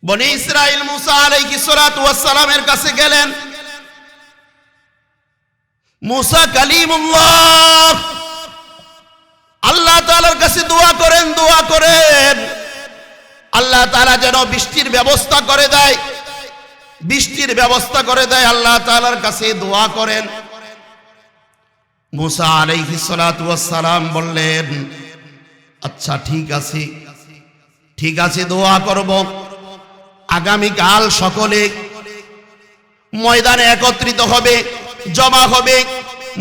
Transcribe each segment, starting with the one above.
বনি ইসরাইল মুসা আলাইহিস সালাতু ওয়াস সালামের কাছে গেলেন। মুসা কালিমুল্লাহ, আল্লাহ তাআলার কাছে দোয়া করেন আল্লাহ তাআলা যেন বৃষ্টির ব্যবস্থা করে দেয়, আল্লাহ তাআলার কাছে দোয়া করেন। মুসা আলাইহিস সালাতু ওয়াস সালাম বললেন, আচ্ছা ঠিক আছে দোয়া করব। আগামীকাল সকলে ময়দানে একত্রিত হবে, জমা হবে।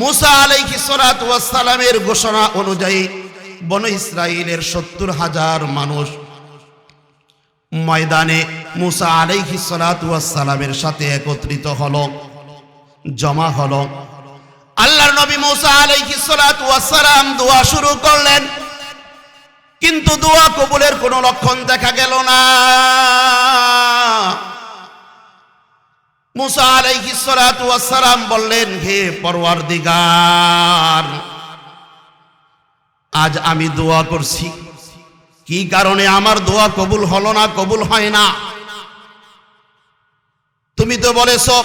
মুসা আলাইহিস সালাতু ওয়াস সালামের ঘোষণা অনুযায়ী বনি ইসরাইলের ৭০,০০০ মানুষ ময়দানে মুসা আলাইহিস সালাতু ওয়াস সালামের সাথে একত্রিত হলো, জমা হলো। আল্লাহর নবী মুসা আলাইহিস সালাতু ওয়াস সালাম দোয়া শুরু করলেন, কিন্তু দোয়া কবুলের কোনো লক্ষণ দেখা গেল না। মুসা আলাইহিস সালাতু ওয়াস সালাম বললেন, হে পরওয়ারদিগার, আজ আমি দোয়া করছি, কি কারণে আমার দোয়া কবুল হলো না, কবুল হয় না? তুমি তো বলেছো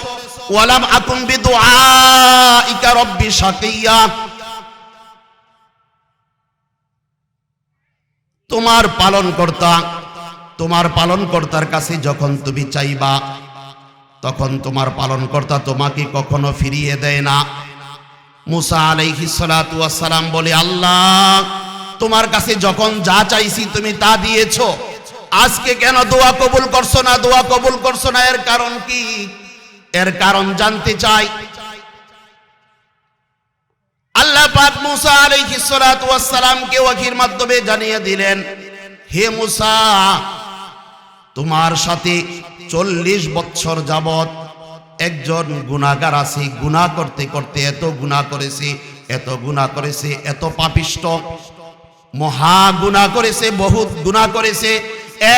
ওয়ালাম আকুন বিদুআইকা রব্বি শাকিয়া, তোমার পালনকর্তার কাছে যখন তুমি চাইবা তখন তোমার পালনকর্তা তোমাকে কখনো ফিরিয়ে দেয় না। মুসা আলাইহিস সালাতু ওয়াস সালাম বলে, আল্লাহ তোমার কাছে যখন যা চাইছি তুমি তা দিয়েছো, আজকে কেন দোয়া কবুল করছো না? এর কারণ কি? এর কারণ জানতে চাই। আল্লাহ পাক মুসা আলাইহিস সালাতু ওয়াস সালামকে ওহীর মাধ্যমে জানিয়ে দিলেন, হে মুসা, তোমার সাথে ৪০ বছর যাবত একজন গুনাহগার আছে, গুনাহ করতে করতে এত গুনাহ করেছে, এত পাপিষ্ট, মহা গুনাহ করেছে, বহুত গুনাহ করেছে।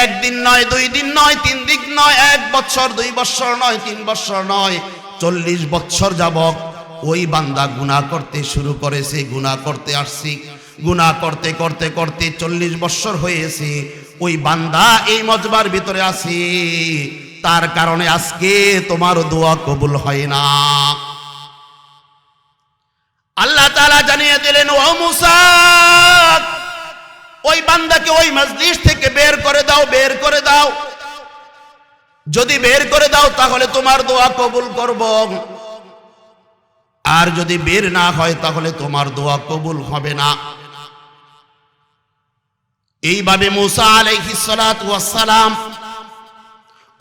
একদিন নয়, 2 দিন নয়, 3 দিন নয়, 1 বছর, 2 বছর নয়, 3 বছর নয়, ৪০ বছর যাবত ওই বান্দা গুনাহ করতে শুরু করেছে, গুনাহ করতে আসছি, গুনাহ করতে করতে করতে ৪০ বছর হয়েছে। ওই বান্দা এই মজবার ভিতরে আছে, তার কারণে আজকে তোমার দোয়া কবুল হয় না। আল্লাহ তাআলা জানিয়ে দিলেন, ও মুসা, ওই বান্দাকে ওই মজলিস থেকে বের করে দাও। যদি বের করে দাও তাহলে তোমার দোয়া কবুল করব, আর যদি বের না হয় তাহলে তোমার দোয়া কবুল হবে না। এইভাবে মুসা আলাইহিস সালাতু ওয়াস সালাম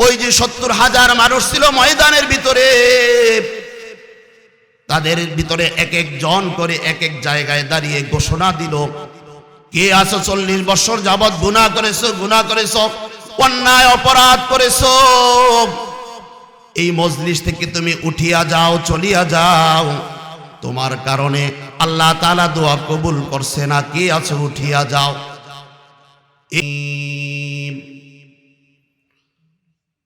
ওই যে ৭০,০০০ মানুষ ছিল ময়দানের ভিতরে, তাদের ভিতরে এক একজন করে এক এক জায়গায় দাঁড়িয়ে ঘোষণা দিল, কে আছো ৪০ বছর যাবত গুনাহ করেছো, অন্যায় অপরাধ করেছো, এই মজলিস থেকে তুমি উঠিয়া যাও, চলিয়া যাও, তোমার কারণে আল্লাহ তাআলা দোয়া কবুল করছে না, কে আছো উঠিয়া যাও।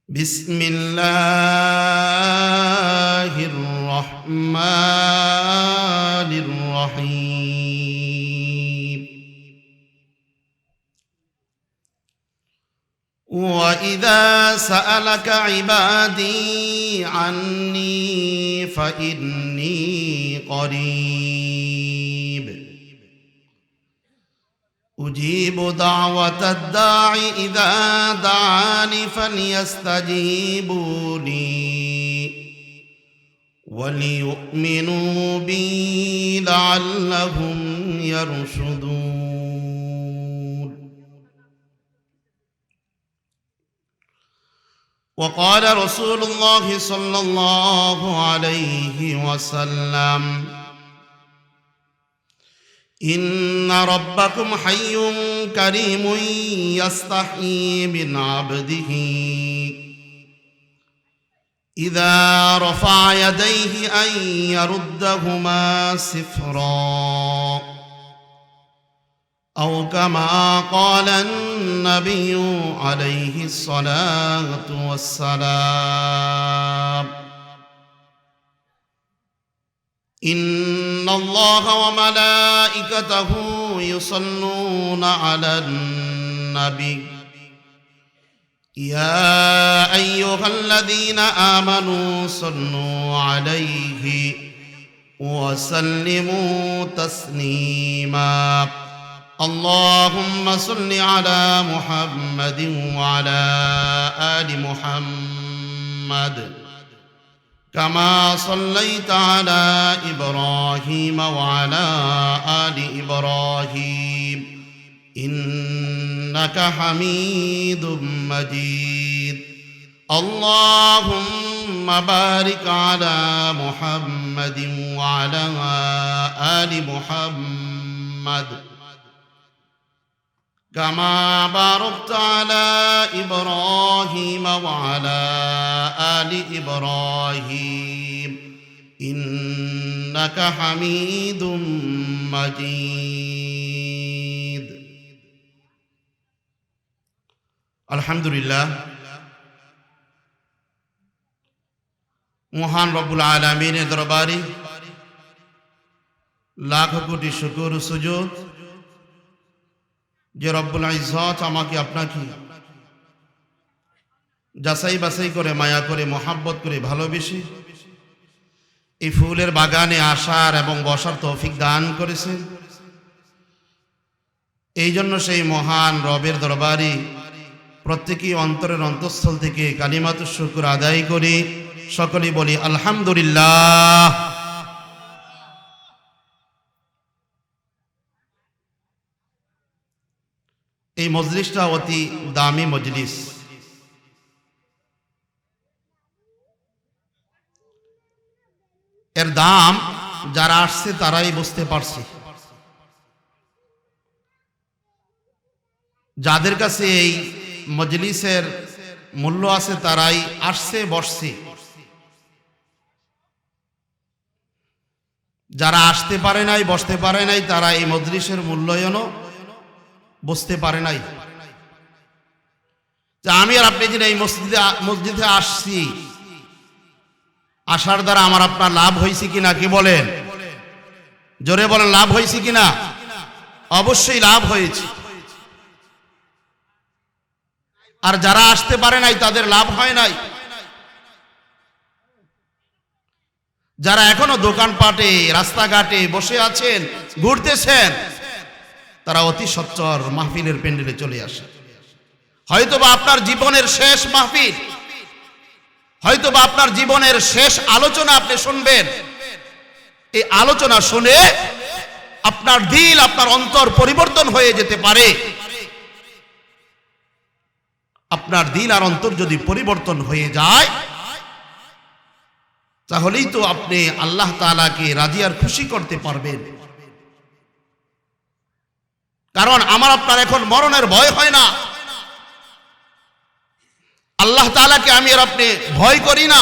বিসমিল্লাহির রহমানির রহিম। وَإِذَا سَأَلَكَ عِبَادِي عَنِّي فَإِنِّي قَرِيبٌ أُجِيبُ دَعْوَةَ الدَّاعِ إِذَا دَعَانِ فَلْيَسْتَجِيبُوا لِي وَلْيُؤْمِنُوا بِي لَعَلَّهُمْ يَرْشُدُونَ. وقال رسول الله صلى الله عليه وسلم إن ربكم حي كريم يستحيي من عبده إذا رفع يديه أن يردهما صفرا أو كما قال النبي عليه الصلاة والسلام. إن الله وملائكته يصلون على النبي يا أيها الذين آمنوا صلوا عليه وسلموا تسليما اللهم صل على محمد وعلى آل محمد كما صليت على إبراهيم وعلى آل إبراهيم إنك حميد مجيد اللهم بارك على محمد وعلى آل محمد كما باركت على إبراهيم وعلى آل إبراهيم إنك حميد مجيد الحمد لله মহান রব্বুল আলামিনের দরবারে লাখ কোটি শুকর ও সুজুদ যে রব্বুল ইজ্জত আমাকে আপনাকে যাচাই বাছাই করে মায়া করে মহাব্বত করে ভালোবেসে এই ফুলের বাগানে আসার এবং বসার তৌফিক দান করেছেন। এই জন্য সেই মহান রবের দরবারে প্রত্যেকই অন্তরের অন্তঃস্থল থেকে কালিমাতুশ শুকর আদায় করে সকলেই বলি আলহামদুলিল্লাহ। এই মজলিসটা অতি দামি মজলিস। এর দাম যারা আসছে তারাই বুঝতে পারছে। যাদের কাছে এই মজলিসের মূল্য আছে তারাই আসছে বসছে। যারা আসতে পারে নাই বসতে পারে নাই তারা এই মজলিসের মূল্যায়নও বুঝতে পারে নাই। যে আমি আর আপনি যিনি এই মসজিদে আসছি, আসার দ্বারা আমার আপনার লাভ হয়েছে কিনা কি বলেন? জোরে বলেন, লাভ হয়েছে কিনা? অবশ্যই লাভ হয়েছে। আর যারা আসতে পারে নাই তাদের লাভ হয় নাই। যারা এখনো দোকানপাটে রাস্তাঘাটে বসে আছেন, ঘুরতেছেন, তারা অতি সচ্চর মাহফিলের প্যান্ডেলে চলে আসে। হয়তোবা আপনার জীবনের শেষ মাহফিল, হয়তোবা আপনার জীবনের শেষ আলোচনা আপনি শুনবেন। এই আলোচনা শুনে আপনার দিল, আপনার অন্তর পরিবর্তন হয়ে যেতে পারে। আপনার দিল আর অন্তর যদি পরিবর্তন হয়ে যায় তাহলেই তো আপনি আল্লাহ তাআলাকে রাজি আর খুশি করতে পারবেন। কারণ আমার আপনার এখন মরণের ভয় হয় না। আল্লাহ তাআলাকে আমি আর আপনি ভয় করি না।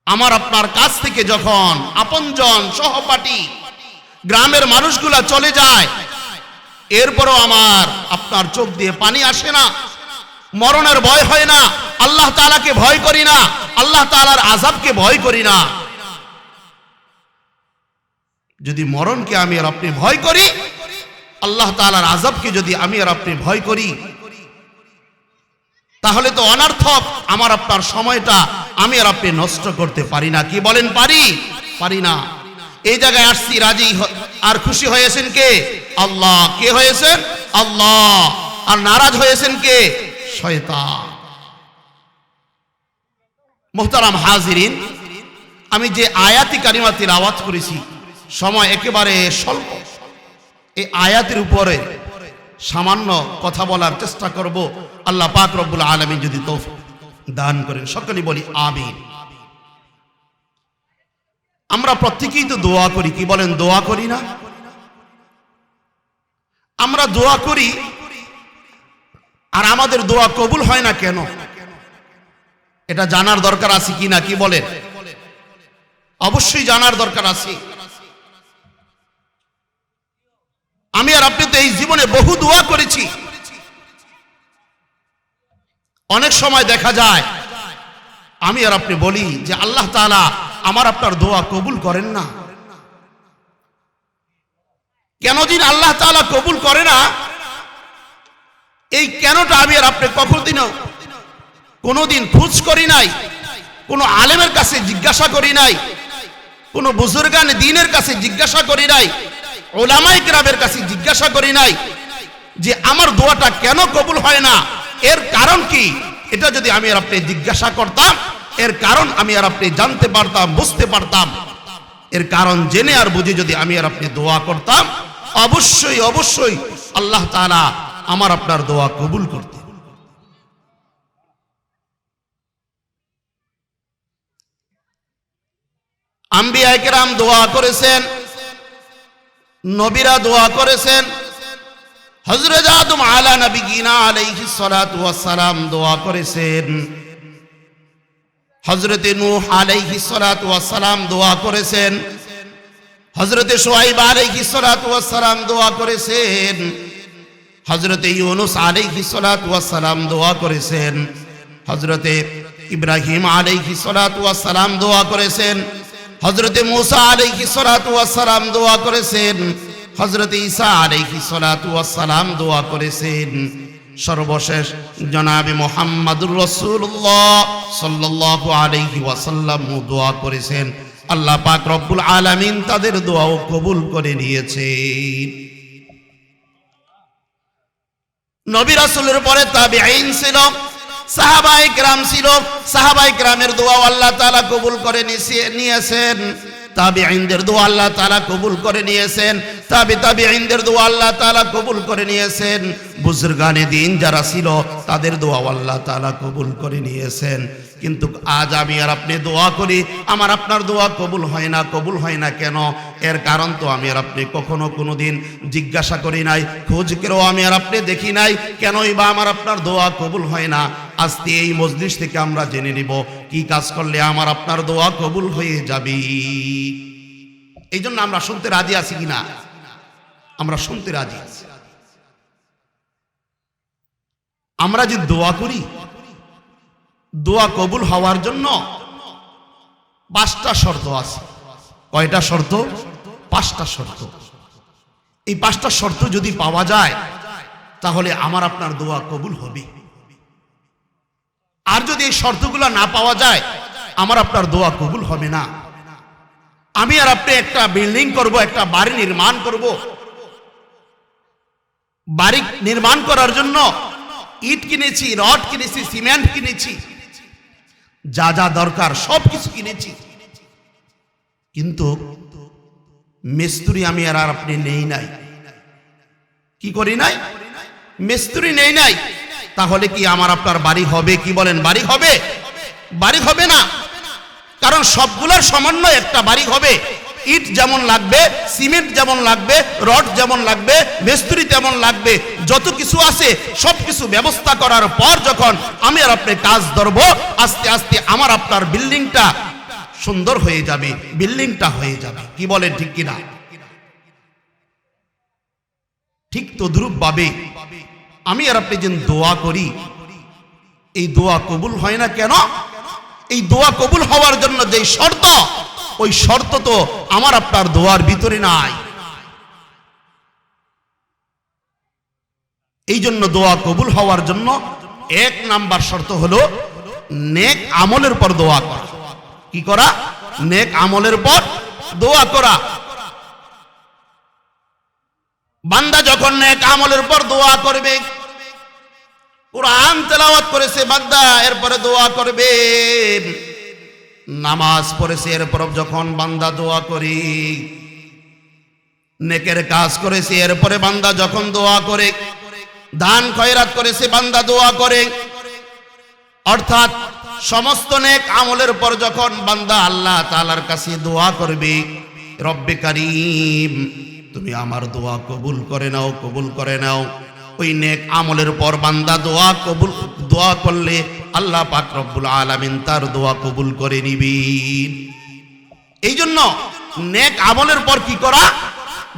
আমার আপনার কাছ থেকে যখন আপনজন সহপাঠী গ্রামের মানুষগুলা চলে যায়, এরপরও আমার আপনার চোখ দিয়ে পানি আসে না, মরণের ভয় হয় না, আল্লাহ তাআলাকে ভয় করি না, আল্লাহ তাআলার আযাবকে ভয় করি না। যদি মরণকে আমি আর আপনি ভয় করি, আল্লাহ তাআলার আযাবকে যদি আমি আর আপনি ভয় করি, তাহলে তো অনর্থক আমার আপনার সময়টা আমি আর আপনি নষ্ট করতে পারি না। কি বলেন, পারি? পারি না। এই জায়গায় আসছি রাজি আর খুশি হয়েছেন কে? আল্লাহ। কে হয়েছেন? আল্লাহ। আর নারাজ হয়েছেন কে? শয়তান। মুহতারাম হাজিরিন, আমি যে আয়াতি কারিমা তিলাওয়াত করেছি, সময় একেবারে স্বল্প। এই আয়াতের উপরে সামান্য কথা বলার চেষ্টা করব। আল্লাহ পাক রব্বুল আলামিন যদি তৌফিক দান করেন, সকলেই বলি আমিন। আমরা প্রত্যেকেই তো দোয়া করি। কি বলেন, দোয়া করি না? আমরা দোয়া করি, আর আমাদের দোয়া কবুল হয় না কেন? এটা জানার দরকার আছে কি না? কি বলেন? অবশ্যই জানার দরকার আছে। আমি আর আপনি তো এই জীবনে বহু দোয়া করেছি। অনেক সময় দেখা যায় আমি আর আপনি বলি যে আল্লাহ তাআলা আমার আপনার দোয়া কবুল করেন না। কেন দিন আল্লাহ তাআলা কবুল করে না? এই কেনটা আমি আর আপনি কোনোদিন খোঁজ করি নাই, কোনো আলেমের কাছে জিজ্ঞাসা করি নাই, কোনো বুজুর্গানে দ্বীনের কাছে জিজ্ঞাসা করি নাই, উলামায়ে কিরামের কাছে জিজ্ঞাসা করি নাই যে আমার দোয়াটা কেন কবুল হয় না, এর কারণ কি? এটা যদি আমি আর আপনি জিজ্ঞাসা করতাম, এর কারণ আমি আর আপনি জানতে পারতাম, বুঝতে পারতাম, এর কারণ জেনে আর বুঝে যদি আমি আর আপনি দোয়া করতাম, অবশ্যই অবশ্যই আল্লাহ তাআলা আমার আপনার দোয়া কবুল করতেন। আম্বিয়া কেরাম দোয়া করেছেন, নবীরা দোয়া করেছেন, হযরত আদম আলা নবিয়িনা আলাইহিস সালাতু ওয়াস সালাম দোয়া করেছেন, হযরত নূহ আলাইহিস সালাতু ওয়াস সালাম দোয়া করেছেন, হযরত শুআয়ব আলাইহিস সালাতু ওয়াস সালাম দোয়া করেছেন, হযরত ইউনূস আলাইহিস সালাতু ওয়াস সালাম দোয়া করেছেন, হযরত ইব্রাহিম আলাইহিস সালাতু ওয়াস সালাম দোয়া করেছেন, হযরত মূসা আলাইহিস সালাতু ওয়াস সালাম দোয়া করেছেন, হযরত ঈসা আলাইহিস সালাতু ওয়াস সালাম দোয়া করেছেন, সর্বশেষ জনাবে মুহাম্মদুর রাসূলুল্লাহ সাল্লাল্লাহু আলাইহি ওয়াসাল্লাম দোয়া করেছেন। আল্লাহ পাক রব্বুল আলামিন তাদের দোয়াও কবুল করে নিয়েছেন। নবী রাসূলের পরে তাবিঈন ছিল, সাহাবায়ে কেরাম ছিল, সাহাবায়ে কেরামের দোয়াও আল্লাহ তাআলা কবুল করে নিয়েছেন, তাবিঈনদের দোয়া আল্লাহ তাআলা কবুল করে নিয়েছেন, তাবিঈনদের দোয়া আল্লাহ তাআলা কবুল করে নিয়েছেন, বুজুর্গানে দ্বীন যারা ছিল তাদের দোয়া আল্লাহ তাআলা কবুল করে নিয়েছেন। কিন্তু আজ আমি আর আপনি দোয়া করি, আমার আপনার দোয়া কবুল হয় না। কবুল হয় না কেন? এর কারণ তো আমি আর আপনি কখনো কোনোদিন জিজ্ঞাসা করি নাই, খোঁজ করেও আমি আর আপনি দেখি নাই কেনই বা আমার আপনার দোয়া কবুল হয় না। আজকে এই মজলিস থেকে আমরা জেনে নিব কি কাজ করলে আমার আপনার দোয়া কবুল হয়ে যাবে। এই জন্য আমরা শুনতে রাজি আছি কিনা? আমরা শুনতে রাজি আছি। আমরা যে দোয়া করি, দোয়া কবুল হওয়ার জন্য 5টা শর্ত আছে। কয়টা শর্ত? 5টা শর্ত। এই 5টা শর্ত যদি পাওয়া যায় তাহলে আমার আপনার দোয়া কবুল হবে। আর যদি এই শর্তগুলো না পাওয়া যায় আমার আপনার দোয়া কবুল হবে না। আমি আর আপনি একটা বিল্ডিং করব, একটা বাড়ি নির্মাণ করব। বাড়ি নির্মাণ করার জন্য ইট কিনেছি, রড কিনেছি, সিমেন্ট কিনেছি, যা যা দরকার সব কিছু কিনেছি, কিন্তু মিস্ত্রি আমি আর আপনি নেই নাই। কি করি নাই? মিস্ত্রি নেই নাই। তাহলে কি আমার আপনার বাড়ি হবে? কি বলেন? বাড়ি হবে? বাড়ি হবে না। কারণ সবগুলোর সমন্বয় একটা বাড়ি হবে। ইট যেমন লাগবে, সিমেন্ট যেমন লাগবে, রড যেমন লাগবে, মিস্ত্রি তেমন লাগবে, যত কিছু আছে সব কিছু ব্যবস্থা করার পর যখন আমি আর আপনি কাজ ধরব, আস্তে আস্তে আমার আপনার বিল্ডিংটা সুন্দর হয়ে যাবে, বিল্ডিংটা হয়ে যাবে। কি বলেন? ঠিক কিনা? ঠিক তদ্রূপ ভাবে আমি আর আপনি যে দোয়া করি, এই দোয়া কবুল হয় না কেন? এই দোয়া কবুল হওয়ার জন্য যে শর্ত, ওই শর্ত তো আমার আপনার দোয়ার ভিতরে নাই। এই জন্য দোয়া কবুল হওয়ার জন্য 1 নাম্বার শর্ত হলো নেক আমলের পর দোয়া করা। কি করা? নেক আমলের পর দোয়া করা। বান্দা যখন নেক আমলের পর দোয়া করবে, কুরআন তেলাওয়াত করেছে বান্দা, এরপরে দোয়া করবে, নামাজ পড়েছে, এরপর যখন বান্দা দোয়া করি, নেকের কাজ করেছে, এরপরে বান্দা যখন দোয়া করে, দান খয়রাত করেছে, বান্দা দোয়া করে, অর্থাৎ সমস্ত নেক আমলের পর যখন বান্দা আল্লাহ তাআলার কাছে দোয়া করবে, রব্বে কারীম তুমি আমার দোয়া কবুল করে নাও, কবুল করে নাও। ওই নেক আমলের পর বান্দা দোয়া করলে আল্লাহ পাক রব্বুল আলামিন তার দোয়া কবুল করে নিবেন। এই জন্য নেক আমলের পর কি করা?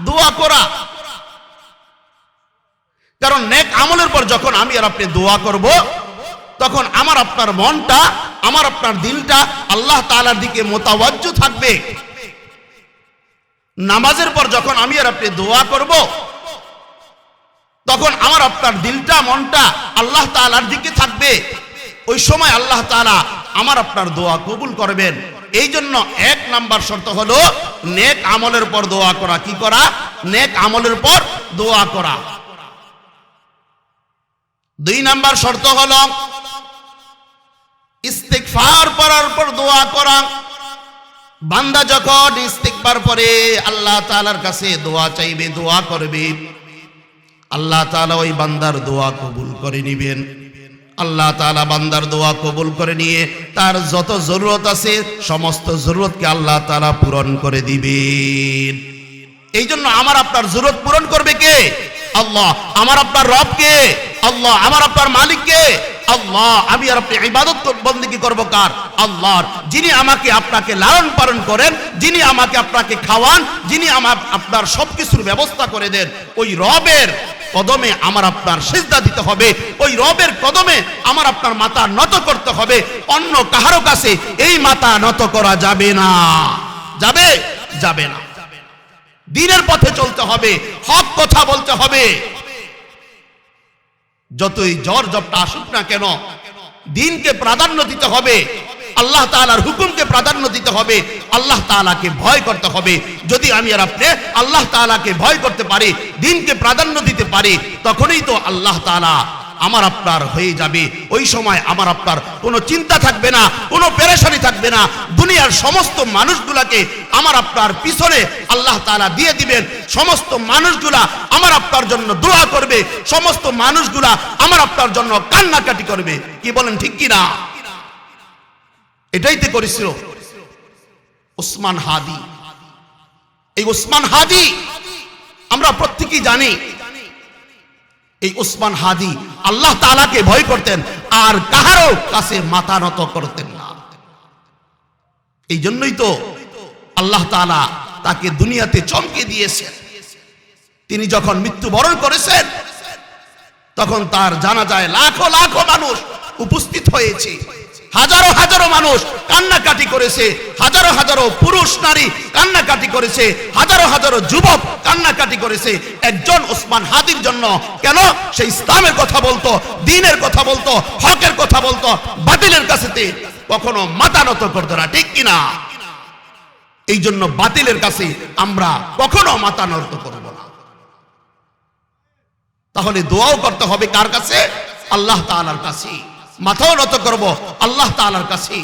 দোয়া করা। কারণ নেক আমলের পর যখন আমি আর আপনি দোয়া করব, তখন আমার আপনার মনটা, আমার আপনার দিলটা আল্লাহ তাআলার দিকে মোতাওয়াজ্জু থাকবে। নামাজের পর যখন আমি আর আপনি দোয়া করব, তখন আমার আপনার দিলটা মনটা আল্লাহ তাআলার দিকে থাকবে। ওই সময় আল্লাহ তাআলা আমার আপনার দোয়া কবুল করবেন। এই জন্য 1 নাম্বার শর্ত হলো নেক আমলের পর দোয়া করা। কি করা? নেক আমলের পর দোয়া করা। 2 নাম্বার শর্ত হলো ইস্তিগফার করার পর দোয়া করা। বান্দা যখন ইস্তিগফার করে আল্লাহ তাআলার কাছে দোয়া চাইবে, দোয়া করবে, আল্লাহ তাআলা ওই বান্দার দোয়া কবুল করে নেবেন। আল্লাহ তাআলা বান্দার দোয়া কবুল করে নিয়ে তার যত জরুরত আছে সমস্ত জরুরতকে আল্লাহ তাআলা পূরণ করে দিবেন। এই জন্য আমার আপনার জরুরত পূরণ করবে কে? আল্লাহ। আমার আপনার রব কে? আল্লাহ। আমার আপনার মালিক কে? আল্লাহ। আমি আর আপনি ইবাদত বন্দেগী করব কার? আল্লাহর। যিনি আমাকে আপনাকে লালন পালন করেন, যিনি আমাকে আপনাকে খাওয়ান, যিনি আমার আপনার সবকিছুর ব্যবস্থা করে দেন, ওই রবের কদমে আমার আপনার সিজদা দিতে হবে। ওই রবের কদমে আমার আপনার মাথা নত করতে হবে। অন্য কাহারো কাছে এই মাথা নত করা যাবে না। যাবে? যাবে না। দ্বীনের পথে চলতে হবে, হক কথা বলতে হবে। যতই জ্বর জপটা আসুক না কেন দ্বীনকে প্রাধান্য দিতে হবে, আল্লাহ তাআলার হুকুমকে প্রাধান্য দিতে হবে, আল্লাহ তাআলাকে ভয় করতে হবে। যদি আমি আর আপনি আল্লাহ তাআলাকে ভয় করতে পারি, দ্বীনকে প্রাধান্য দিতে পারি, তখনই তো আল্লাহ তাআলা আমার আপনার হয়ে যাবে। ওই সময় আমার আপনার কোনো চিন্তা থাকবে না, কোনো পেরেশানি থাকবে না। দুনিয়ার সমস্ত মানুষগুলাকে আমার আপনার পিছনে আল্লাহ তাআলা দিয়ে দিবেন। সমস্ত মানুষগুলা আমার আপনার জন্য দোয়া করবে, সমস্ত মানুষগুলা আমার আপনার জন্য কান্নাকাটি করবে। কি বলেন, ঠিক কি না? এটাই তো করেছিল ওসমান হাদি। এই ওসমান হাদি আমরা প্রত্যেকেই জানি। এই ওসমান হাদি আল্লাহ তাআলাকে ভয় করতেন আর কাহারও কাছে মাথা নত করতেন না। এই জন্যই তো আল্লাহ তাআলা তাকে দুনিয়াতে চমকে দিয়েছেন। তিনি যখন মৃত্যুবরণ করেছেন তখন তার জানাজায় লাখো লাখো মানুষ উপস্থিত হয়েছে। হাজারো হাজারো মানুষ কান্নাকাটি করেছে, হাজারো হাজারো পুরুষ নারী কান্নাকাটি করেছে, হাজারো হাজারো যুবক কান্নাকাটি করেছে একজন ওসমান হাদির জন্য। কেন? সে ইসলামের কথা বলতো, দ্বীনের কথা বলতো, হকের কথা বলতো, বাতিলের কাছে কখনো মাথা নত করতো না। ঠিক কিনা? এই জন্য বাতিলের কাছে আমরা কখনো মাথা নত করব না। তাহলে দোয়াও করতে হবে কার কাছে? আল্লাহ তাআলার কাছে। মাথাও নত করব আল্লাহ তাআলার কাছে।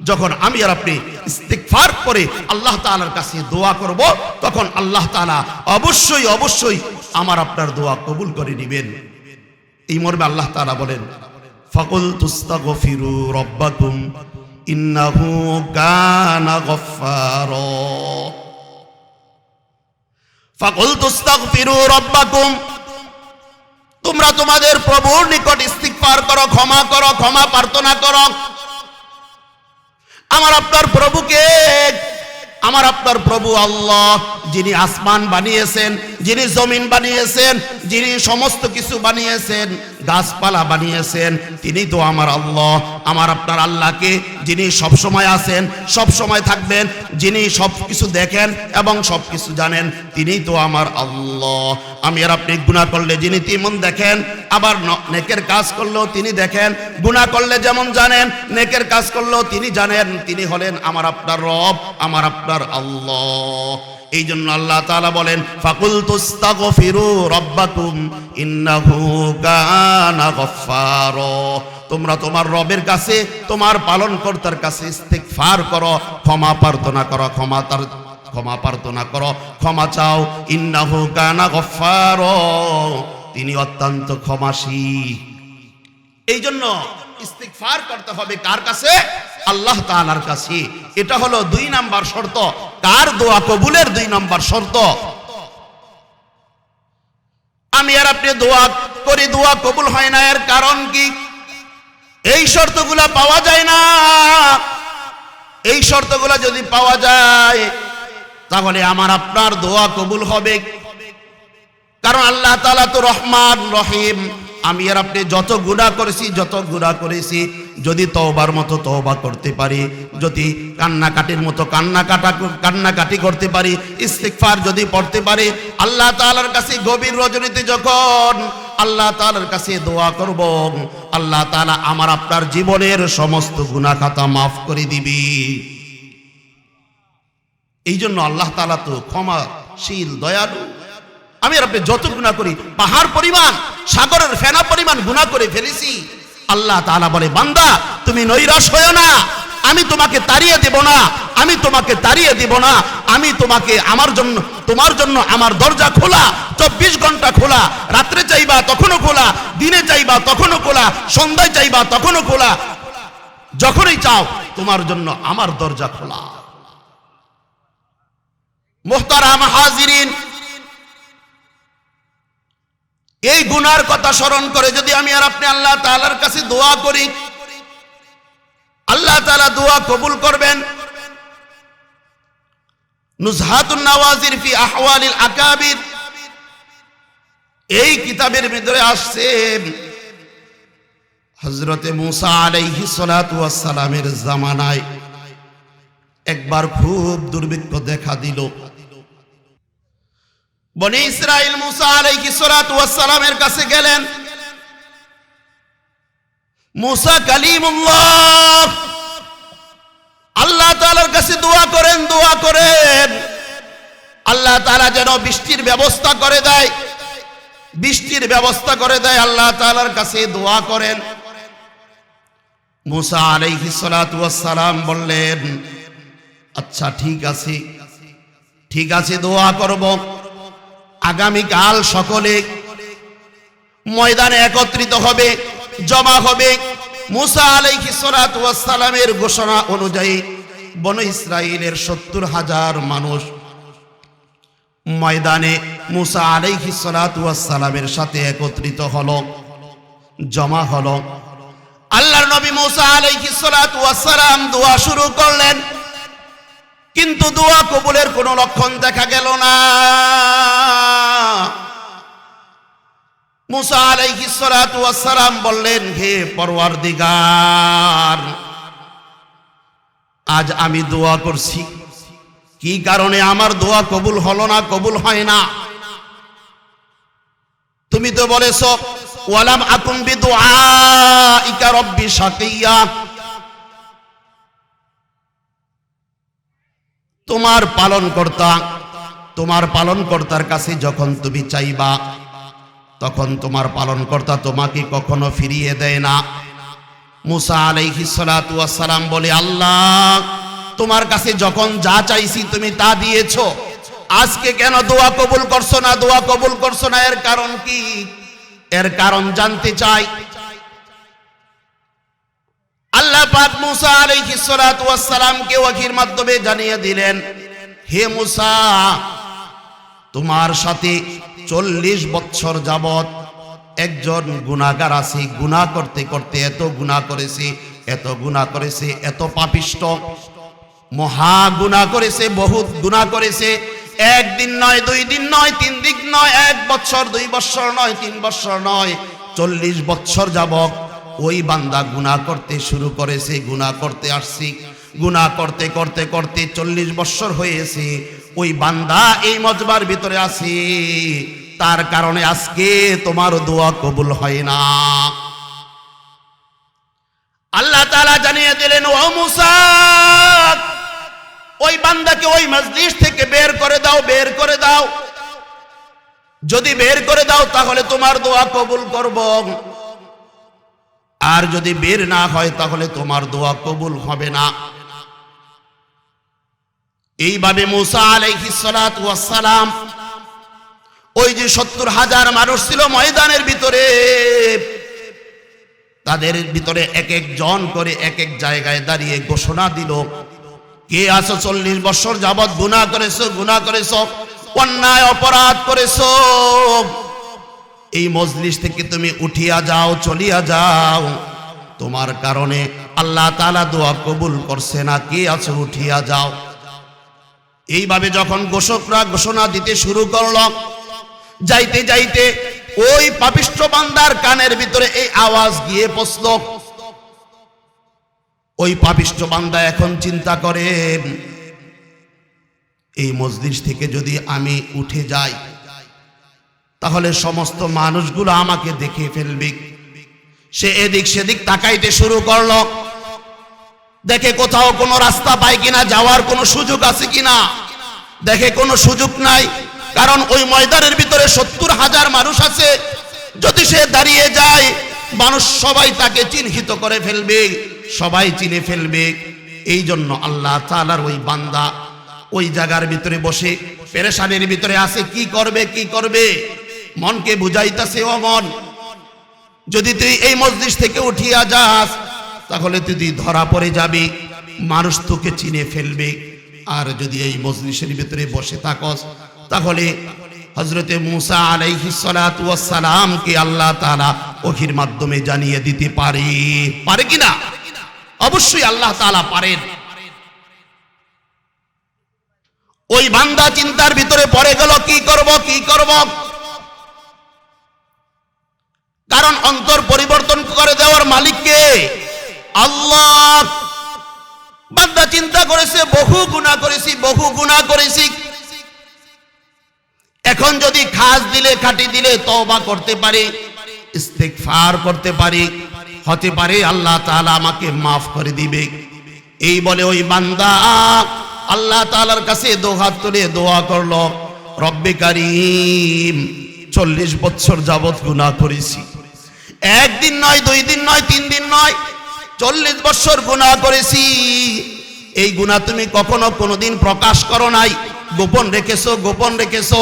যখন আমি আর আপনি ইস্তিগফার করে আল্লাহ তাআলার কাছে দোয়া করব, তখন আল্লাহ তাআলা অবশ্যই অবশ্যই আমার আপনার দোয়া কবুল করে নেবেন। এই মর্মে আল্লাহ তাআলা বলেন, ফাকুল তুস্তাগফিরু রাব্বাকুম ইন্নাহু কানা গফফারা। ফাকুল তুস্তাগফিরু রাব্বাকুম, তোমরা তোমাদের প্রভুর নিকট ইস্তিগফার করো, ক্ষমা করো, ক্ষমা প্রার্থনা করো। আমার আপনার প্রভুকে, আমার আপনার প্রভু আল্লাহ, যিনি আসমান বানিয়েছেন, যিনি জমিন বানিয়েছেন, যিনি সমস্ত কিছু বানিয়েছেন, গাছপালা বানিয়েছেন, তিনি তো আমার আল্লাহ। আমার আপনার আল্লাহকে, যিনি সব সময় আছেন, সব সময় থাকবেন, যিনি সব কিছু দেখেন এবং সব কিছু জানেন, তিনি তো আমার আল্লাহ। আমি আর আপনি গুনাহ করলে যিনি তেমন দেখেন, আবার নেকের কাজ করলেও তিনি দেখেন। গুনাহ করলে যেমন জানেন, নেকের কাজ করলেও তিনি জানেন। তিনি হলেন আমার আপনার রব, আমার আপনার আল্লাহ। এই জন্য আল্লাহ তাআলা বলেন, ফাকুল তুস্তাগফিরু রাব্বাকুম ইন্নাহু কানা গফফারা। তোমরা তোমার রবের কাছে, তোমার পালনকর্তার কাছে ইস্তিগফার করো, ক্ষমা প্রার্থনা করো, ক্ষমা প্রার্থনা করো, ক্ষমা চাও। ইন্নাহু কানা গফফারা, তিনি অত্যন্ত ক্ষমাশীল। এই জন্য ইস্তিগফার করতে হবে কার কাছে? আল্লাহ তাআলার কাছে। এটা হলো 2 নাম্বার শর্ত। কার? দোয়া কবুলের 2 নাম্বার শর্ত। আমি আর আপনি দোয়া করি, দোয়া কবুল হয় না, এর কারণ কি? এই শর্তগুলা পাওয়া যায় না। এই শর্তগুলা যদি পাওয়া যায় তাহলে আমার আপনার দোয়া কবুল হবে। কারণ আল্লাহ তাআলা তো রহমান রহিম। আমি আর আপনি যত গুনাহ করেছি যদি তওবার মতো তওবা করতে পারি, যদি কান্নাকাটির মতো কান্নাকাটি করতে পারি, ইস্তিগফার যদি পড়তে পারি, আল্লাহ তাআলার কাছে গভীর রজনীতে যখন আল্লাহ তাআলার কাছে দোয়া করব, আল্লাহ তাআলা আমার আপনার জীবনের সমস্ত গুনাহ খাতা মাফ করে দিবি। এই জন্য আল্লাহ তাআলা তো ক্ষমাশীল, দয়ালু। আমি আর আপনি যত গুনাহ করি, পাহাড় পরিমাণ, সাগরের ফেনা পরিমাণ গুনাহ করে ফেলেছি, আল্লাহ তাআলা বলে, বান্দা তুমি নৈরাশ হয়ো না, আমি তোমাকে তাড়িয়ে দেব না, আমি তোমাকে তোমার জন্য আমার দরজা খোলা, 24 ঘন্টা খোলা। রাত্রে চাইবা তখনও খোলা, দিনে চাইবা তখনও খোলা, সন্ধ্যায় চাইবা তখনও খোলা। যখনই চাও তোমার জন্য আমার দরজা খোলা। মুহতারাম হাজিরিন, এই গুনার কথা স্মরণ করে যদি আমি আর আপনি আল্লাহ তাআলার কাছে দোয়া করি, আল্লাহ তাআলা দোয়া কবুল করবেন। নুজহাতুন নাওয়াজির ফি আহওয়ালিল আকাবির, এই কিতাবের ভিতরে আসছে হযরতে মুসা আলাইহিস সালাতু ওয়াস সালামের জামানায় একবার খুব দুর্ভিক্ষ দেখা দিল। বনি ইসরাইল মুসা আলাইহিস সালাতু ওয়াস সালামের কাছে গেলেন। মুসা কালিমুল্লাহ, আল্লাহ তাআলার কাছে দোয়া করেন আল্লাহ তাআলা যেন বৃষ্টির ব্যবস্থা করে দেয়, আল্লাহ তাআলার কাছে দোয়া করেন। মুসা আলাইহিস সালাতু ওয়াস সালাম বললেন, আচ্ছা ঠিক আছে দোয়া করব। আগামীকাল সকলে ময়দানে একত্রিত হবে, জমা হবে। মুসা আলাইহিস সালাতু ওয়াস সালামের ঘোষণা অনুযায়ী বনি ইসরাইলের 70,000 মানুষ ময়দানে মুসা আলাইহিস সালাতু ওয়াস সালামের সাথে একত্রিত হলো, জমা হলো। আল্লাহর নবী মুসা আলাইহিস সালাতু ওয়াস সালাম দোয়া শুরু করলেন, কিন্তু দোয়া কবুলের কোনো লক্ষণ দেখা গেল না। মুসা আলাইহিস সালাতু ওয়াস সালাম বললেন, হে পরওয়ারদিগার, আজ আমি দোয়া করছি, কি কারণে আমার দোয়া কবুল হলো না, কবুল হয় না? তুমি তো বলেছো ওয়ালাম আকুম বিদুআইকা রব্বি শাকিয়া, তোমার পালনকর্তার কাছে যখন তুমি চাইবা তখন তোমার পালনকর্তা তোমাকে কখনো ফিরিয়ে দেয় না। মুসা আলাইহিস সালাতু ওয়াস সালাম বলে, আল্লাহ তোমার কাছে যখন যা চাইছি তুমি তা দিয়েছো, আজকে কেন দোয়া কবুল করছো না? এর কারণ কি? এর কারণ জানতে চাই। আল্লাহ পাক মুসা আলাইহিস সালাতু ওয়াস সালামকে ওহীর মাধ্যমে জানিয়ে দিলেন, হে মুসা, তোমার সাথে 40 বছর যাবত একজন গুনাহগার আছে, গুনাহ করতে করতে এত গুনাহ করেছে, এত পাপিষ্ট, মহা গুনাহ করেছে, বহুত গুনাহ করেছে। একদিন নয়, 2 দিন নয়, 3 দিন নয়, 1 বছর, 2 বছর নয়, 3 বছর নয়, 40 বছর যাবত ওই বান্দা গুনাহ করতে শুরু করেছে, গুনাহ করতে আসছি, গুনাহ করতে করতে করতে 40 বছর হয়েছে। ওই বান্দা এই মজবার ভিতরে আছে, তার কারণে আজকে তোমার দোয়া কবুল হয় না। আল্লাহ তাআলা জানিয়ে দিলেন, ও মুসা, ওই বান্দাকে ওই মজলিস থেকে বের করে দাও। যদি বের করে দাও তাহলে তোমার দোয়া কবুল করব, আর যদি বের না হয় তাহলে তোমার দোয়া কবুল হবে না। এইভাবে মুসা আলাইহিস সালাতু ওয়াস সালাম ওই যে 70,000 মানুষ ছিল ময়দানের ভিতরে, তাদের ভিতরে এক একজন করে এক এক জায়গায় দাঁড়িয়ে ঘোষণা দিল, কে আছো 40 বছর যাবত গুনাহ করেছো, অন্যায় অপরাধ করেছো, এই মজলিস থেকে তুমি উঠিয়া যাও, চলিয়া যাও, তোমার কারণে আল্লাহ তাআলা দোয়া কবুল করছে না, কে আছো উঠিয়া যাও। এইভাবে যখন ঘোষকরা ঘোষণা দিতে শুরু করল, যাইতে যাইতে ওই পাপিষ্ঠ বান্দার কানের ভিতরে এই আওয়াজ গিয়ে পৌঁছল। ওই পাপিষ্ঠ বান্দা এখন চিন্তা করে, এই মজলিস থেকে যদি আমি উঠে যাই তাহলে সমস্ত মানুষগুলো আমাকে দেখে ফেলবে। সে এদিক সেদিক তাকাইতে শুরু করলো, দেখে কোথাও কোনো রাস্তা পায় কিনা, যাওয়ার কোনো সুযোগ আছে কিনা। দেখে কোনো সুযোগ নাই, কারণ ওই ময়দানের ভিতরে 70,000 মানুষ আছে। যদি সে দাঁড়িয়ে যায় মানুষ সবাই তাকে চিহ্নিত করে ফেলবে, সবাই চিনে ফেলবে। এই জন্য আল্লাহ তাআলার ওই বান্দা ওই জায়গার ভিতরে বসে পেরেশানির ভিতরে আছে, কি করবে কি করবে। মনকে বুঝাইতেছে, ও মন, যদি তুই এই মজলিস থেকে উঠিয়া যাস তাহলে তুই ধরা পড়ে যাবি, মানুষ তোকে চিনে ফেলবে। আর যদি এই মজলিসের ভিতরে বসে থাকস তাহলে হযরতে মূসা আলাইহিস সালাতু ওয়াস সালামকে আল্লাহ তাআলা ওহীর মাধ্যমে জানিয়ে দিতে পারে কিনা? অবশ্যই আল্লাহ তাআলা পারেন। ওই বান্দা চিন্তার ভিতরে পড়ে গেল, কি করব কি করব। কারণ অন্তর পরিবর্তন করে দেওয়ার মালিক কে? আল্লাহ। বান্দা চিন্তা করেছে, বহু গুনাহ করেছি, এখন যদি খাস দিলে খাঁটি দিলে তওবা করতে পারি, ইস্তিগফার করতে পারি, হতে পারে আল্লাহ তাআলা আমাকে মাফ করে দিবে। এই বলে ওই বান্দা আল্লাহ তাআলার কাছে দুহাত তুলে দোয়া করলো, রব্বে কারীম, 40 বছর যাবত গুনাহ করেছি। একদিন নয়, 2 দিন নয়, 3 দিন নয়, 40 বছর গুনাহ করেছি। এই গুনাহ তুমি কখনো কোনোদিন প্রকাশ করো নাই, গোপন রেখেছো।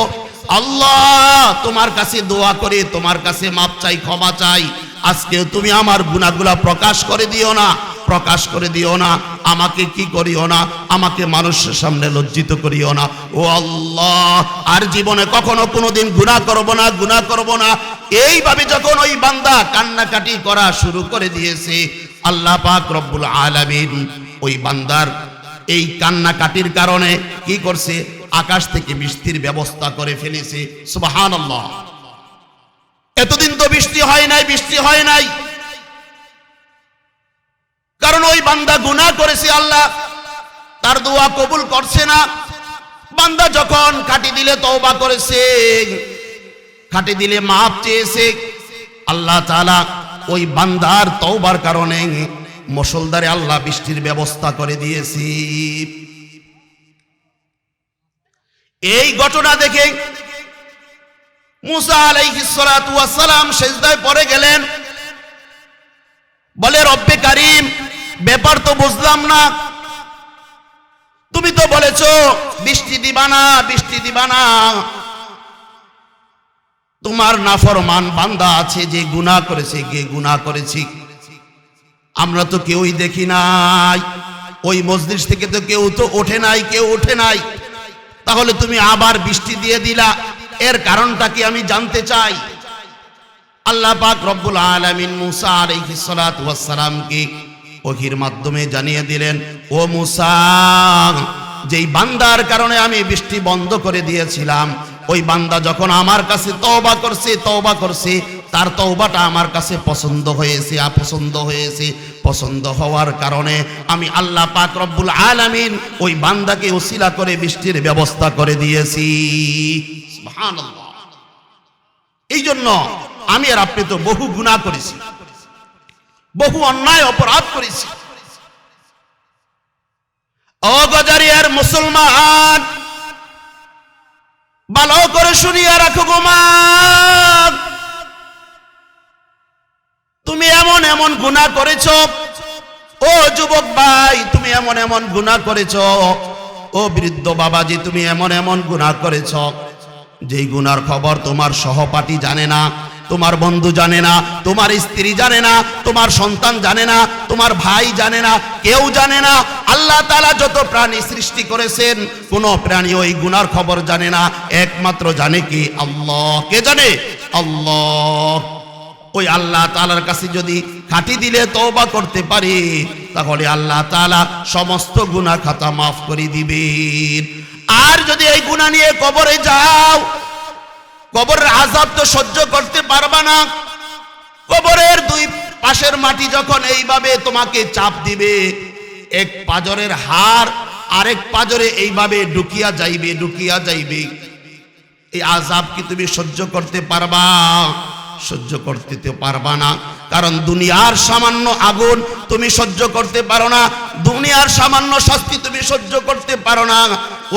আল্লাহ, তোমার কাছে দোয়া করে, তোমার কাছে মাপ চাই, ক্ষমা চাই। আজকে তুমি আমার গুনাহগুলা প্রকাশ করে দিও না, আমাকে কি করিও না, আমাকে মানুষের সামনে লজ্জিত করিও না। ও আল্লাহ, আর জীবনে কখনো কোনোদিন গুনাহ করব না। এইভাবে যখন ওই বান্দা কান্নাকাটি করা শুরু করে দিয়েছে, আল্লাহ পাক রব্বুল আলামিন ওই বান্দার এই কান্নাকাটির কারণে কি করছে? আকাশ থেকে বৃষ্টির ব্যবস্থা করে ফেলেছে। সুবহানাল্লাহ। এতদিন তো বৃষ্টি হয় নাই, কারণ ওই বান্দা গুনাহ করেছে, আল্লাহ তার দোয়া কবুল করছে না। বান্দা যখন খাঁটি দিলে তওবা করেছে, খাঁটি দিলে মাফ চেয়েছে, আল্লাহ তাআলা ওই বান্দার তওবার কারণে মুষলধারে আল্লাহ বৃষ্টির ব্যবস্থা করে দিয়েছে। এই ঘটনা দেখে মূসা আলাইহিস সালাতু ওয়াস সালাম সিজদায় পড়ে গেলেন, বলে, রব্বে কারীম, ব্যাপার তো বুঝলাম না। তুমি তো বলেছো বৃষ্টি দিবা না। তোমার নাফরমান বান্দা আছে যে গুনাহ করেছি, আমরা তো কেউই দেখি নাই। ওই মজলিস থেকে তো কেউ ওঠে নাই। তাহলে তুমি আবার বৃষ্টি দিয়ে দিলা, এর কারণটা কি আমি জানতে চাই। আল্লাহ পাক রব্বুল আলামিন মূসা আলাইহিস সালাতু ওয়াস সালামকে ওহীর মাধ্যমে জানিয়ে দিলেন, ও মূসা, যেই বান্দার কারণে আমি বৃষ্টি বন্ধ করে দিয়েছিলাম, ওই বান্দা যখন আমার কাছে তওবা করছে, তার তওবাটা আমার কাছে পছন্দ হয়েছে। পছন্দ হওয়ার কারণে আমি আল্লাহ পাক রব্বুল আলামিন ওই বান্দাকে ওসিলা করে বৃষ্টির ব্যবস্থা করে দিয়েছি। সুবহানাল্লাহ। এই জন্য আমি আর আপনি তো বহু গুনাহ করেছি, বহু অন্যায় অপরাধ করেছি। ও গজারিয়ার মুসলমান, ভালো করে শুনিয়া রাখো গো মা, তুমি এমন গুনাহ করেছো। ও যুবক ভাই, তুমি এমন গুনাহ করেছো। ও বৃদ্ধ বাবাজি, তুমি এমন গুনাহ করেছো যেই গুনার খবর তোমার সহপাঠী জানে না, তোমার বন্ধু জানে না, তোমার স্ত্রী জানে না, তোমার সন্তান জানে না, তোমার ভাই জানে না, কেউ জানে না। আল্লাহ তাআলা যত প্রাণী সৃষ্টি করেছেন, কোন প্রাণী ওই গুনার খবর জানে না, একমাত্র জানে কি? আল্লাহ। কে জানে? আল্লাহ। ওই আল্লাহ তাআলার কাছে যদি খাঁটি দিলে তওবা করতে পারি, তাহলে আল্লাহ তাআলা সমস্ত গুনাহ খাতা মাফ করে দিবেন। আর যদি এই গুনাহ নিয়ে কবরে যাও, কবরের আযাব তো সহ্য করতে পারবা না। কবরের দুই পাশের মাটি যখন এইভাবে তোমাকে চাপ দিবে, এক পাজরের হাড় আরেক পাজরে এইভাবে ঢুকিয়া যাইবে, এই আযাব কি তুমি সহ্য করতে পারবা? সহ্য করতে তো পারবা না, কারণ দুনিয়ার সামান্য আগুন তুমি সহ্য করতে পারো না, দুনিয়ার সামান্য শাস্তি তুমি সহ্য করতে পারো না।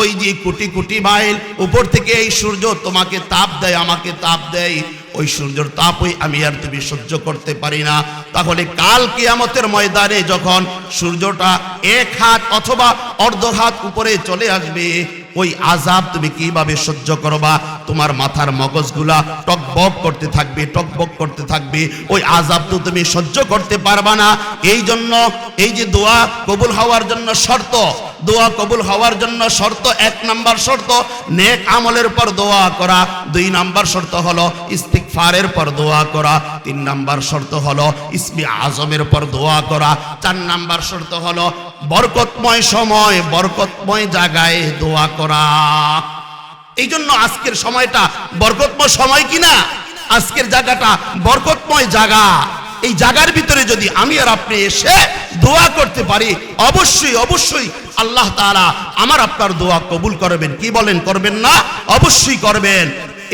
ওই যে কোটি কোটি মাইল উপর থেকে এই সূর্য তোমাকে তাপ দেয়, আমাকে তাপ দেয়, ওই সূর্যের তাপই আমি আর তুমি সহ্য করতে পারি না। তাহলে কাল কিয়ামতের ময়দানে যখন সূর্যটা এক হাত অথবা অর্ধ হাত উপরে চলে আসবে, ওই আযাব তুমি কিভাবে সহ্য করবা? তোমার মাথার মগজগুলা টকবক করতে থাকবে, টকবক করতে থাকবে, ওই আযাব তো তুমি সহ্য করতে পারবা না। এই জন্য এই যে দোয়া কবুল হওয়ার জন্য শর্ত, দোয়া কবুল হওয়ার জন্য শর্ত, 1 নাম্বার শর্ত নেক আমলের পর দোয়া করা, 2 নাম্বার শর্ত হলো ইস্তিগফারের পর দোয়া করা, 3 নাম্বার শর্ত হলো ইসমে আজমের পর দোয়া করা, 4 নাম্বার শর্ত হলো বরকতময় সময় বরকতময় জায়গায় দোয়া করা। এই জন্য আজকের সময়টা বরকতময় সময় কিনা, আজকের জায়গাটা বরকতময় জায়গা। এই জায়গার ভিতরে যদি আমি আর আপনি এসে দোয়া করতে পারি, অবশ্যই অবশ্যই আল্লাহ তাআলা আমার আপনার দোয়া কবুল করবেন। কি বলেন, করবেন না? অবশ্যই করবেন।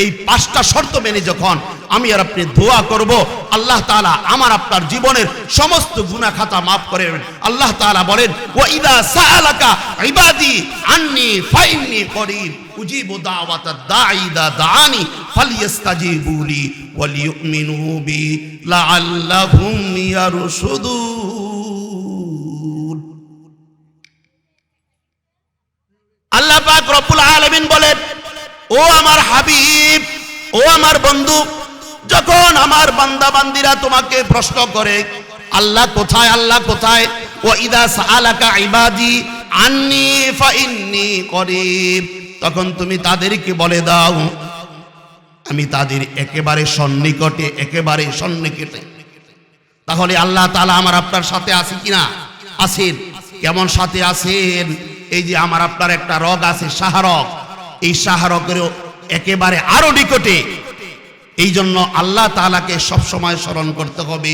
এই 5টা শর্ত মেনে যখন আমি আর আপনি দোয়া করব, আল্লাহ তাআলা আমার আপনার জীবনের সমস্ত গুনাহ খাতা মাফ করে দেবেন। আল্লাহ তাআলা বলেন, ওয়া ইযা সাআলাকা ইবাদি আন্নী ফাইন্নী করিব উজিবু দাওয়াতাদ দাঈ ইযা দাআনি ফালইস্তাজিবুলি ওয়ালিউমিনু বি লাআল্লাহুম ইয়ারশুদুন। আল্লাহ পাক রব্বুল আলামিন বলেন, ও আমার হাবিব, ও আমার বন্ধু, যখন আমার বান্দা বান্দিরা তোমাকে প্রশ্ন করে আল্লাহ কোথায়, আল্লাহ কোথায়, ওয়া ইযা সাআলাকা ইবাদি আন্নী ফাইন্নী করিব, তখন তুমি তাদেরকে বলে দাও আমি তাদের একেবারে সন্নিকটে, একেবারে সন্নিকটে। তাহলে আল্লাহ তাআলা আমার আপনার সাথে আছে কিনা? আছেন। কেমন সাথে আছেন? এই যে আমার আপনার একটা রগ আছে, শাহরগ, এই শাহরগেরও একেবারে আরো নিকটে। এই জন্য আল্লাহ তাআলাকে সব সময় স্মরণ করতে হবে,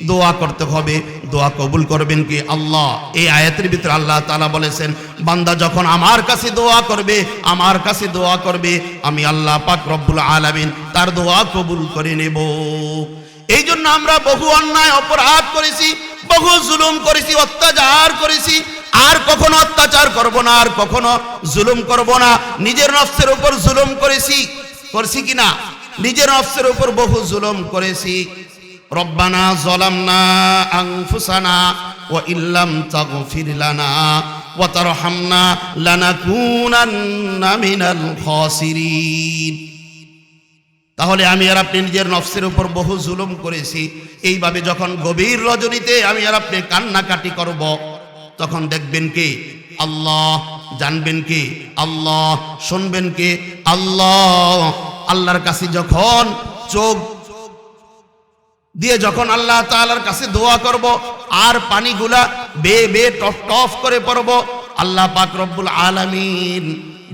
দোয়া করতে হবে। দোয়া কবুল করবেন কি আল্লাহ? এই আয়াতের ভিতরে আল্লাহ তাআলা বলেছেন, বান্দা যখন আমার কাছে দোয়া করবে, আমার কাছে দোয়া করবে, আমি আল্লাহ পাক রব্বুল আলামিন তার দোয়া কবুল করে নেব। এই জন্য আমরা বহু অন্যায় অপরাধ করেছি, বহু জুলুম করেছি, অত্যাচার করেছি। আর কখনো অত্যাচার করব না, আর কখনো জুলুম করব না। নিজের নফসের উপর জুলুম করেছি, করছি কিনা? নিজের নফসের উপর বহু জুলুম করেছি। রব্বানা যালামনা আনফুসানা ওয়া ইল্লাম তাগফির লানা ওয়া তারহামনা লানাকুনান্না মিনাল খাসিরিন। তাহলে আমি আর আপনি নিজের নফসের উপর বহু জুলুম করেছি। এইভাবে যখন গভীর রজনীতে আমি আর আপনি কান্নাকাটি করব, তখন দেখবেন কি আল্লাহ, জানবেন কি আল্লাহ, শুনবেন কি আল্লাহ। আল্লাহর কাছে যখন চোখ দিয়ে যখন আল্লাহ তাআলার কাছে দোয়া করব, আর পানিগুলা বেয়ে বেয়ে টপ টপ করে পড়ব, আল্লাহ পাক রব্বুল আলামিন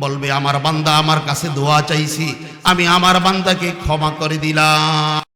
বলবে আমার বান্দা আমার কাছে দোয়া চাইছি, আমি আমার বান্দাকে ক্ষমা করে দিলাম।